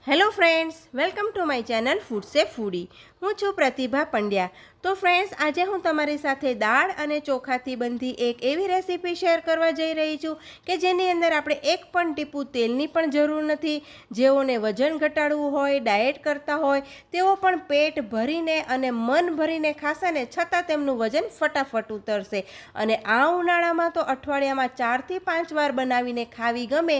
Hello friends, welcome to my channel food safe foodie. હું છું પ્રતિભા પંડ્યા. તો ફ્રેન્ડ્સ, આજે હું તમારી સાથે દાળ અને ચોખાથી બનતી એક એવી રેસીપી શેર કરવા જઈ રહી છું કે જેની અંદર આપણે એક પણ ટીપું તેલની પણ જરૂર નથી. જેઓને વજન ઘટાડવું હોય, ડાયટ કરતા હોય, તેઓ પણ પેટ ભરીને અને મન ભરીને ખાશે ને છતાં તેમનું વજન ફટાફટ ઉતરશે. અને આ ઉનાળામાં તો અઠવાડિયામાં 4 થી 5 વાર બનાવીને ખાવી ગમે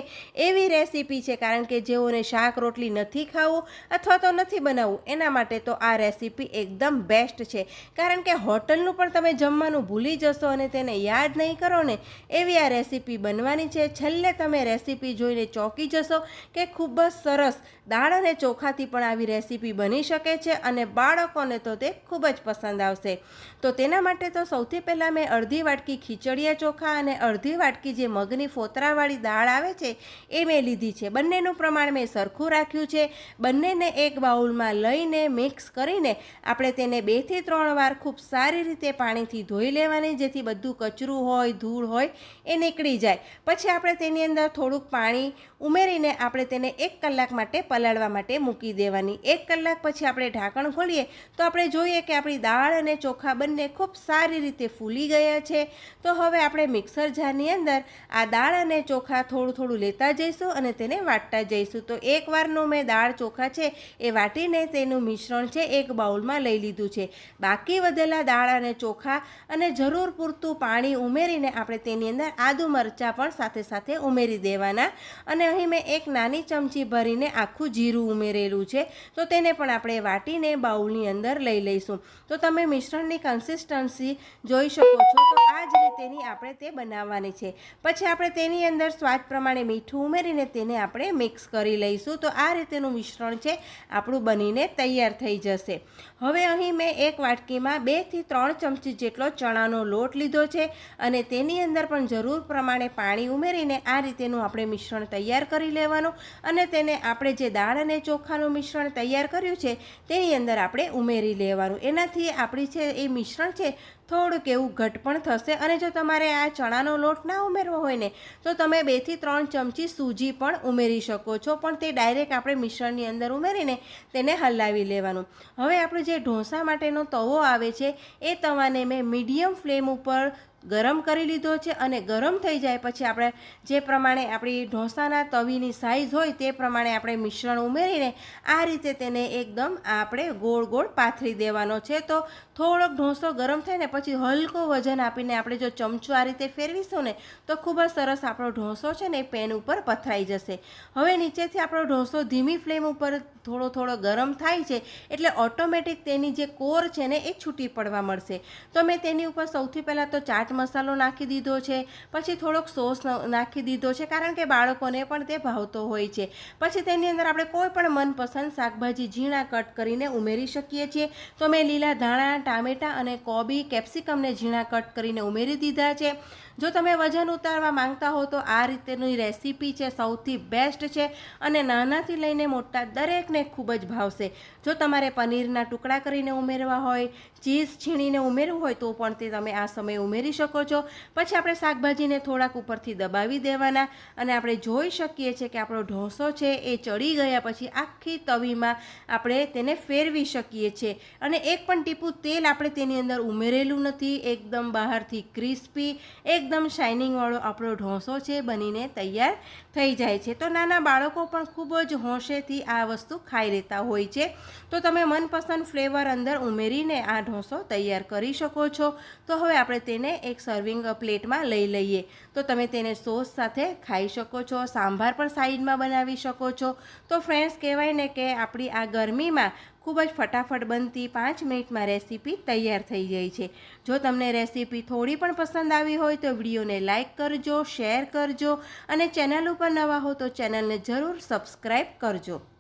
એવી રેસીપી છે. કારણ કે જેઓને શાક રોટલી નથી ખાવું અથવા તો નથી બનાવવું, એના માટે તો આ રેસીપી એકદમ બેસ્ટ છે. કારણ કે હોટલનું પણ તમે જમવાનું ભૂલી જશો અને તેને યાદ નહીં કરો ને એવી આ રેસીપી બનવાની છે. છેલ્લે તમે રેસીપી જોઈને ચોંકી જશો કે ખૂબ જ સરસ દાળ અને ચોખાથી પણ આવી રેસીપી બની શકે છે અને બાળકોને તો તે ખૂબ જ પસંદ આવશે. તો તેના માટે તો સૌથી પહેલાં મેં અડધી વાટકી ખીચડિયા ચોખા અને અડધી વાટકી જે મગની ફોતરાવાળી દાળ આવે છે એ મેં લીધી છે. બંનેનું પ્રમાણ મેં સરખું રાખ્યું છે. બંનેને એક બાઉલમાં લઈને મિક્સ કરીને આપણે તેને 2 થી 3 વાર ખૂબ સારી રીતે પાણીથી ધોઈ લેવાની, જેથી બધું કચરું હોય, ધૂળ હોય એ નીકળી જાય. પછી આપણે તેની અંદર થોડુંક પાણી ઉમેરીને આપણે તેને 1 કલાક માટે પલાળવા માટે મૂકી દેવાની. 1 કલાક પછી આપણે ઢાંકણ ખોલીએ તો આપણે જોઈએ કે આપણી દાળ અને ચોખા બંને ખૂબ સારી રીતે ફૂલી ગયા છે. તો હવે આપણે મિક્સર જારની અંદર આ દાળ અને ચોખા થોડું થોડું લેતા જઈશું અને તેને વાટતા જઈશું. તો એકવારનું મેં દાળ ચોખા છે એ વાટીને તેનું મિશ્રણ છે એક બાઉલમાં લઈ લીધું છે. બાકી વધેલા દાળ અને ચોખા અને જરૂર પૂરતું પાણી ઉમેરીને આપણે તેની અંદર આદુ મરચાં પણ સાથે સાથે ઉમેરી દેવાના. અને અહીં મેં એક નાની ચમચી ભરીને આખું જીરું ઉમેરેલું છે. તો તેને પણ આપણે વાટીને બાઉલની અંદર લઈ લઈશું. તો તમે મિશ્રણની કન્સિસ્ટન્સી જોઈ શકો છો. તો આ જ રીતેની આપણે તે બનાવવાની છે. પછી આપણે તેની અંદર સ્વાદ પ્રમાણે મીઠું ઉમેરીને તેને આપણે મિક્સ કરી લઈશું. તો આ રીતેનું મિશ્રણ છે આપણું બનીને તૈયાર થઈ જશે. હવે અહીં મેં એક વાટકીમાં 2 થી 3 ચમચી જેટલો ચણાનો લોટ લીધો છે અને તેની અંદર પણ જરૂર પ્રમાણે પાણી ઉમેરીને આ રીતેનું આપણે મિશ્રણ તૈયાર કરી લેવાનું. અને તેને આપણે જે દાળ અને ચોખાનું મિશ્રણ તૈયાર કર્યું છે તેની અંદર આપણે ઉમેરી લેવાનું. એનાથી આપણી છે એ મિશ્રણ છે થોડુંક એવું ઘટ પણ થશે. અને જો તમારે આ ચણાનો લોટ ના ઉમેરવો હોય ને તો તમે 2 થી 3 ચમચી સૂજી પણ ઉમેરી શકો છો, પણ તે ડાયરેક્ટ આપણે મિશ્રણની અંદર ઉમેરીને તેને હલાવી લેવાનું. હવે આપણું જે ઢોસા માટેનો તવો આવે છે એ તવાને મેં મીડિયમ ફ્લેમ ઉપર ગરમ કરી લીધો છે. અને ગરમ થઈ જાય પછી આપણે જે પ્રમાણે આપણી ઢોસાના તવીની સાઇઝ હોય તે પ્રમાણે આપણે મિશ્રણ ઉમેરીને આ રીતે તેને એકદમ આપણે ગોળ ગોળ પાથરી દેવાનો છે. તો થોડોક ઢોસો ગરમ થાય ને પછી હલકો વજન આપીને આપણે જો ચમચો આ રીતે ફેરવીશું ને તો ખૂબ જ સરસ આપણો ઢોસો છે ને એ પેન ઉપર પથરાઈ જશે. હવે નીચેથી આપણો ઢોસો ધીમી ફ્લેમ ઉપર થોડો થોડો ગરમ થાય છે એટલે ઓટોમેટિક તેની જે કોર છે ને એ છૂટી પડવા મળશે. તો મેં તેની ઉપર સૌથી પહેલાં તો ચાટ મસાલો નાખી દીધો છે. પછી થોડોક સોસ નાખી દીધો છે, કારણ કે બાળકોને પણ તે ભાવતો હોય છે. પછી તેની અંદર આપણે કોઈ પણ મનપસંદ શાકભાજી ઝીણા કટ કરીને ઉમેરી શકીએ છીએ. તો મેં લીલા ધાણા, ટામેટાં અને કોબી, કેપ્સિકમને ઝીણા કટ કરીને ઉમેરી દીધા છે. જો તમે વજન ઉતારવા માંગતા હો તો આ રીતેની રેસીપી છે સૌથી બેસ્ટ છે અને નાનાથી લઈને મોટા દરેકને ખૂબ જ ભાવશે. જો તમારે પનીરના ટુકડા કરીને ઉમેરવા હોય, ચીઝ છીણીને ઉમેરવું હોય તો પણ તે તમે આ સમયે ઉમેરી શકો છો. પછી આપણે શાકભાજીને થોડાક ઉપરથી દબાવી દેવાના અને આપણે જોઈ શકીએ છીએ કે આપણો ઢોસો છે એ ચડી ગયા પછી આખી તવીમાં આપણે તેને ફેરવી શકીએ છીએ. અને એક પણ ટીપું તેલ આપણે તેની અંદર ઉમેરેલું નથી. એકદમ બહારથી ક્રિસ્પી, એકદમ શાઇનિંગવાળો આપણો ઢોસો છે બનીને તૈયાર થઈ જાય છે. તો નાના બાળકો પણ ખૂબ જ હોંશેથી આ વસ્તુ ખાઈ લેતા હોય છે. તો તમે મનપસંદ ફ્લેવર અંદર ઉમેરીને આ ઢોસો તૈયાર કરી શકો છો. તો હવે આપણે તેને એક સર્વિંગ પ્લેટમાં લઈ લઈએ. તો તમે તેને સોસ સાથે ખાઈ શકો છો, સાંભાર પણ સાઈડમાં બનાવી શકો છો. તો ફ્રેન્ડ્સ, કહેવાય ને કે આપણી આ ગરમીમાં ખૂબ જ ફટાફટ બનતી 5 મિનિટમાં રેસીપી તૈયાર થઈ જાય છે. જો તમને રેસીપી થોડી પણ પસંદ આવી હોય તો વિડીયોને લાઇક કરજો, શેર કરજો અને ચેનલ ઉપર નવા હો તો ચેનલને જરૂર સબસ્ક્રાઈબ કરજો.